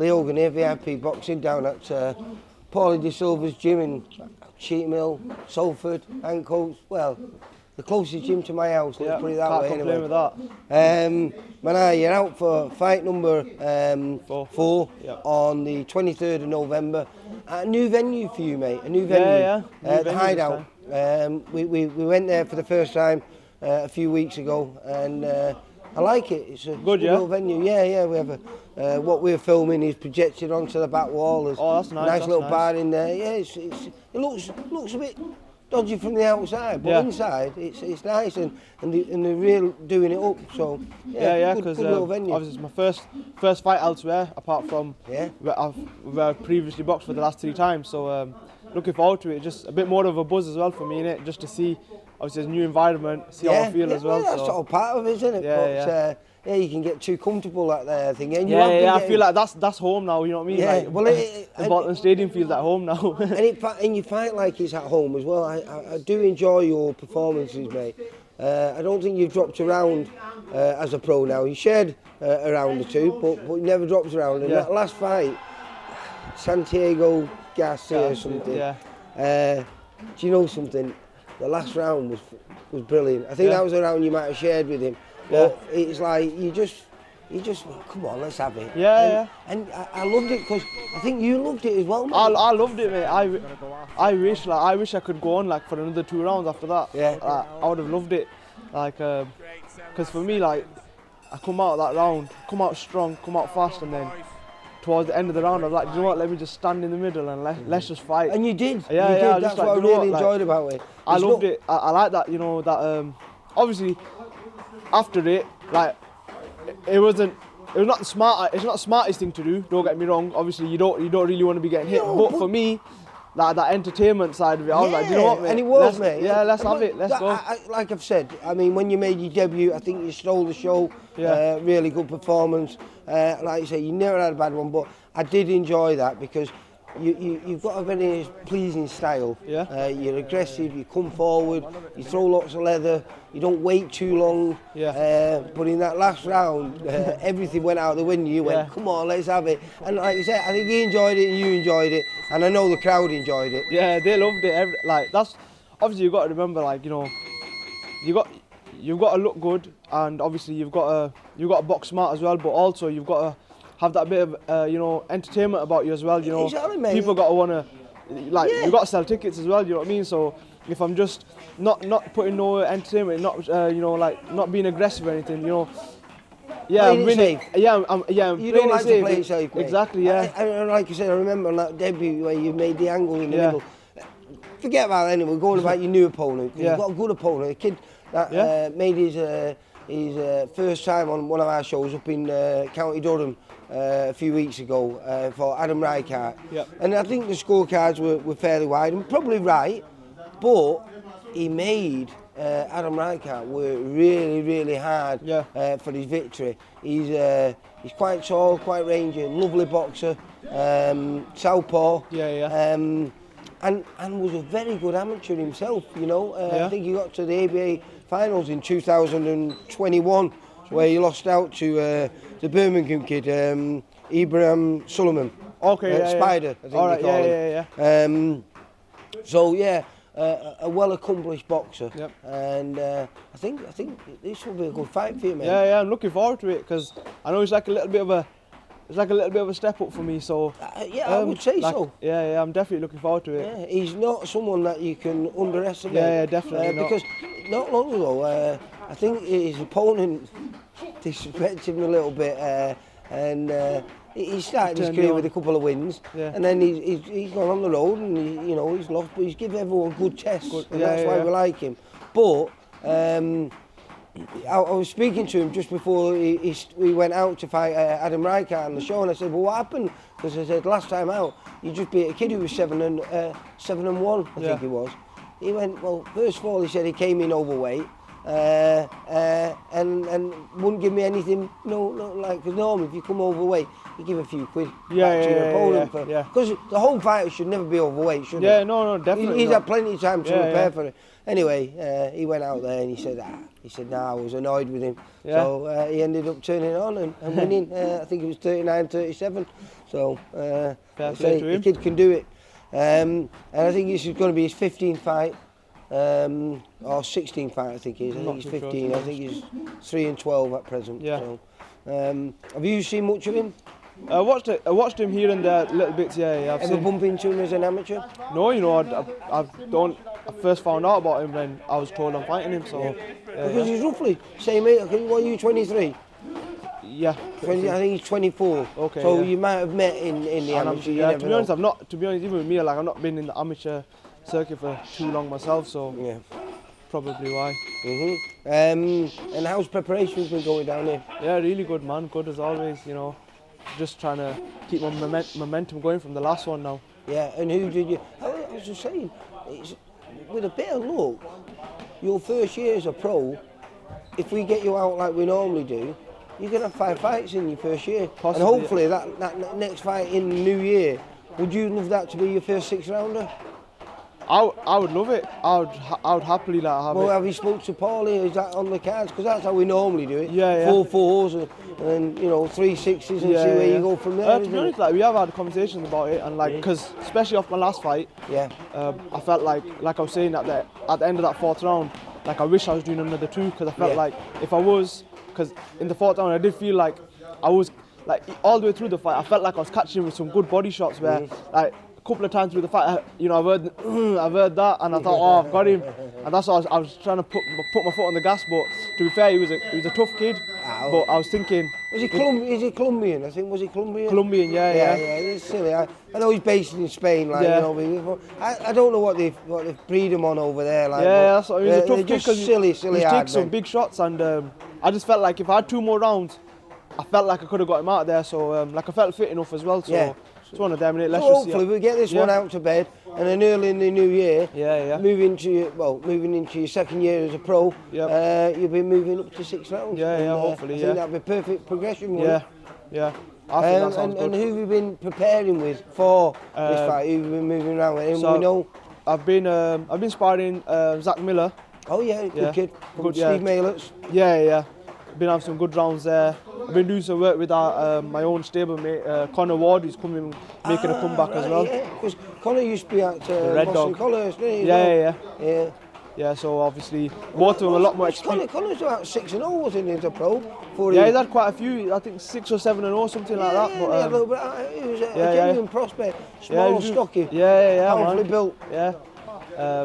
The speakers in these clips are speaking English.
Leo Grenadier VIP boxing down at Paulie De Silva's gym in Cheat Mill, Salford, Ancoats. Well, the closest gym to my house, let's put it that way anyway. With that. Moniah, you're out for fight number 4 Yep. on the 23rd of November. A new venue for you, mate. A new venue. The Hideout. We went there for the first time a few weeks ago, and I like it. It's a good little venue. Yeah. We have what we're filming is projected onto the back wall. There's that's nice. A nice little bar in there. Yeah, it looks a bit dodgy from the outside, but inside it's nice, and they're real doing it up. So because obviously it's my first fight elsewhere, apart from where I've previously boxed for the last 3 times. So looking forward to it. Just a bit more of a buzz as well for me, innit? Just to see, obviously, a new environment, see how I feel as well. That's all part of it, isn't it? But you can get too comfortable at there, I think. And I feel like that's home now. You know what I mean? Yeah. The Bolton Stadium feels at home now. and you fight like it's at home as well. I do enjoy your performances, mate. I don't think you've dropped around as a pro now. You shared a round or two, but you never dropped around. And that last fight, Santiago Garcia or something. Do you know something? The last round was brilliant. I think that was a round you might have shared with him. But it's like you just come on, let's have it. And I loved it because I think you loved it as well, mate. I loved it, mate. I wish I could go on like for another 2 rounds after that. I would have loved it, like because for me, like, I come out of that round, come out strong, come out fast, and then towards the end of the round, I was like, you know what? Let me just stand in the middle and let's just fight. And you did. Yeah. That's what I really enjoyed about it. I loved it. I like that. You know that. Obviously, after it, like, it was not the smart. It's not the smartest thing to do. Don't get me wrong. Obviously, you don't really want to be getting hit. But for me, like that entertainment side of it, I was like, do you know what, mate? And it was, mate. Yeah, let's have it. Let's go. Like I've said, I mean, when you made your debut, I think you stole the show. Really good performance. Like you say, you never had a bad one, but I did enjoy that because you've got a very pleasing style. You're aggressive, you come forward, you throw lots of leather, you don't wait too long. But in that last round, everything went out the window. You went, come on, let's have it. And like you said, I think he enjoyed it and you enjoyed it, and I know the crowd enjoyed it. Yeah, they loved it. Like, that's obviously, you've got to remember, like, you know, you've got to look good, and obviously you've got to box smart as well, but also you've got to have that bit of entertainment about you as well. You know, exactly, mate. People got to want to, like, you've got to sell tickets as well. You know what I mean? So if I'm just not putting no entertainment, not not being aggressive or anything, you know. I'm winning. I'm you don't like to play it safe, mate. Exactly. And like you said, I remember on that debut where you made the angle in the middle. Forget about that anyway. We're going about your new opponent. You've got a good opponent, a kid that made his first time on one of our shows up in County Durham a few weeks ago for Adam Reichardt. And I think the scorecards were fairly wide and probably right, but he made Adam Reichardt work really, really hard for his victory. He's quite tall, quite rangy, lovely boxer, southpaw. And was a very good amateur himself, you know. I think he got to the ABA finals in 2021, where he lost out to the Birmingham kid, Ibrahim Suleiman. Spider, I think they call him. So a well-accomplished boxer, and I think this will be a good fight for you, mate. I'm looking forward to it because I know it's like a little bit of a step up for me, so I would say so. I'm definitely looking forward to it. He's not someone that you can underestimate. Definitely not. Because not long ago, I think his opponent disrespected him a little bit, and he started his career with a couple of wins, and then he's gone on the road and he's lost, but he's given everyone a good test, and that's why we like him. But I was speaking to him just before we went out to fight Adam Reichardt on the show, and I said, well, what happened? Because I said, last time out, you just beat a kid who was 7-1, I think he was. He went, well, first of all, he said he came in overweight, and and wouldn't give me anything. No, like, because normally if you come overweight, you give a few quid back to your opponent. Because the whole fighter should never be overweight, should he? Yeah, no, definitely. He's had plenty of time to prepare for it. Anyway, he went out there and he said, I was annoyed with him. So he ended up turning it on and winning. I think it was 39-37. So the kid can do it. And I think this is going to be his 15th fight. Or 16th fight, I think he is. I think he's 15. I think he's 3-12 at present. Yeah. So, have you seen much of him? I watched him here and there, little bits. Yeah. Ever bump into him as an amateur? No, you know, I first found out about him when I was told I'm fighting him. So because he's roughly same age. What are you, 23? Yeah. 20, I think he's 24. Okay. So you might have met in the amateur. Yeah. To be honest, even with me, like I've not been in the amateur circuit for too long myself. So probably why. And how's preparations been going down here? Yeah, really good, man. Good as always. You know, just trying to keep my momentum going from the last one now. Yeah. And who did you? I was just saying, with a bit of luck, your first year as a pro, if we get you out like we normally do, you're going to have 5 fights in your first year. Possibly, and hopefully that next fight in the new year, would you love that to be your first 6-rounder? I would love it. I would happily have it. Well, have you spoke to Paulie? Is that on the cards? Because that's how we normally do it. 4 4s and 3 6s and see where you go from there. To be honest, like we have had conversations about it, and like because especially off my last fight, I felt like I was saying at the end of that 4th round, like I wish I was doing another 2 because I felt like if I was, because in the 4th round I did feel like I was like all the way through the fight, I felt like I was catching him with some good body shots where like. A couple of times through the fight, I've heard that, and I thought, I've got him, and that's why I was trying to put my foot on the gas. But to be fair, he was a tough kid. But I was thinking, is he Colombian? I think was he Colombian? Colombian, yeah. It's silly. I know he's based in Spain, like I don't know what they've breed him on over there. Like, that's what, he's a tough kid because silly. He takes some big shots, and I just felt like if I had 2 more rounds, I felt like I could have got him out of there. So like I felt fit enough as well. So. It's one of them, innit? So hopefully we get this one out to bed, and then early in the new year, moving into your 2nd year as a pro, you'll be moving up to 6 rounds. Hopefully, I think that'd be perfect progression. Yeah. I think that sounds good. And who have you been preparing with for this fight? Who have you been moving around with? So we know. I've been sparring Zach Miller. Oh yeah, good kid. Good Steve Maylets. Yeah. Been having some good rounds there. I've been doing some work with my own stablemate, Connor Ward, who's making a comeback as well. Yeah, because Connor used to be at Red Dog. Collars, didn't he? Yeah, so obviously both of them a lot more experience. Connor's about 6-0, wasn't he, as a pro? He's had quite a few, I think 6 or 7-0, something like that. But he was a genuine prospect, small and stocky, powerfully built.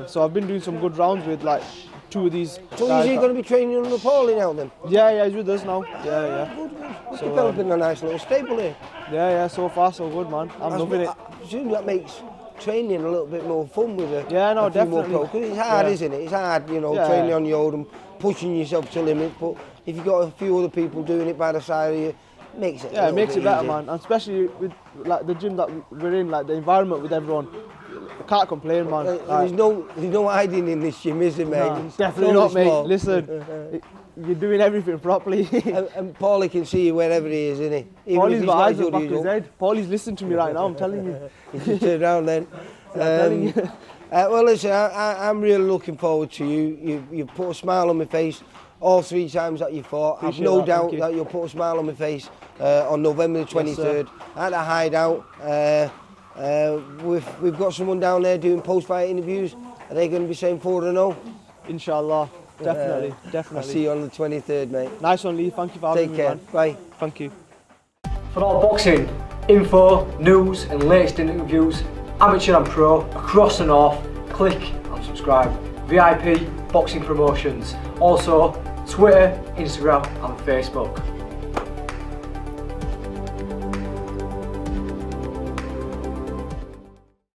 So I've been doing some good rounds with like 2 of these. So is he going to be training under Paulie now then? Yeah, he's with us now. Good. So developing a nice little stable here. Yeah, so far so good, man. I'm loving it. I presume that makes training a little bit more fun with a definitely. More because it's hard, isn't it? It's hard, training on your own and pushing yourself to limits. But if you've got a few other people doing it by the side of you, it makes it. Yeah, it makes it better, man. And especially with like the gym that we're in, like the environment with everyone. I can't complain, man. There's no hiding in this gym, is there, mate? No, definitely not, mate. Listen, you're doing everything properly. and Paulie can see you wherever he is, isn't he? Paulie's got eyes on the back of his head. Paulie's listening to me right now, I'm telling you. He should turn around then. I'm telling you. Well, listen, I'm really looking forward to you. You put a smile on my face all 3 times that you fought. I've no doubt that you'll put a smile on my face on November the 23rd at the Hideout. We've got someone down there doing post-fight interviews. Are they going to be saying 4-0? Inshallah, definitely. I'll see you on the 23rd, mate. Nice one, Lee. Thank you for having me, man. Take care. Bye. Thank you. For all boxing info, news and latest interviews, amateur and pro, across the north, click and subscribe. VIP Boxing Promotions. Also, Twitter, Instagram and Facebook.